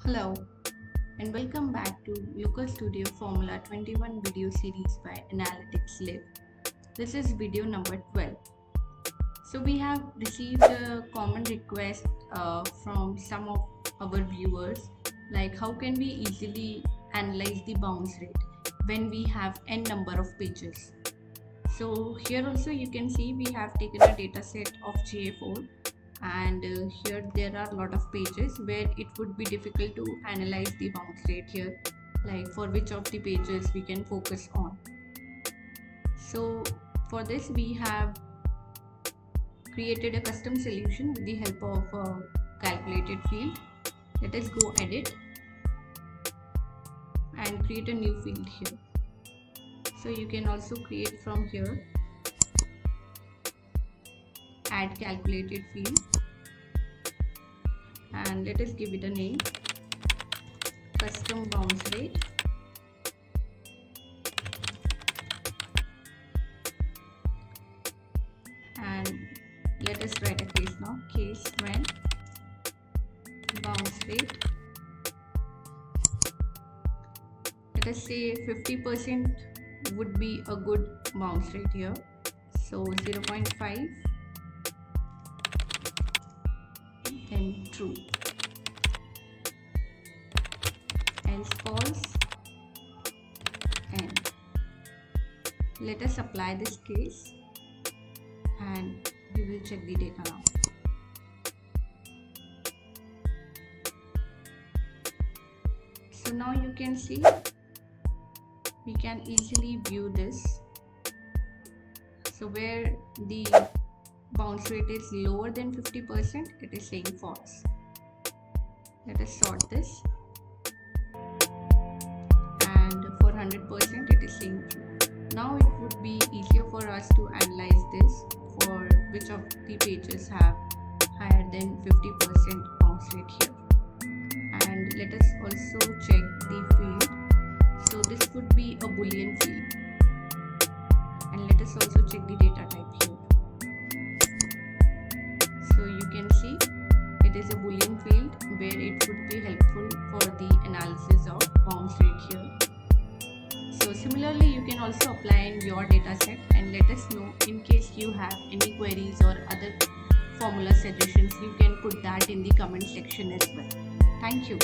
Hello and welcome back to Local Studio Formula 21 video series by Analytics Live. This is video number 12. So we have received a common request from some of our viewers, like how can we easily analyze the bounce rate when we have n number of pages. So here also you can see we have taken a data set of GA4, and here there are a lot of pages where it would be difficult to analyze the bounce rate here, like for which of the pages we can focus on. So for this we have created a custom solution with the help of a calculated field. Let us go edit and create a new field here. So you can also create from here, add calculated field, and let us give it a name, custom bounce rate, and let us write a case now, case when bounce rate, let us say 50% would be a good bounce rate here, so 0.5, then true, else false, and let us apply this case and we will check the data now. So now you can see we can easily view this. So where the bounce rate is lower than 50%, it is saying false. Let us sort this, and for 100% it is saying true. Now it would be easier for us to analyze this for which of the pages have higher than 50% bounce rate here. And let us also check the field. So this would be a Boolean field, and let us also check the data type here. So you can see it is a Boolean field where it would be helpful for the analysis of bounce rate here. So similarly you can also apply in your data set, and let us know in case you have any queries or other formula suggestions. You can put that in the comment section as well. Thank you.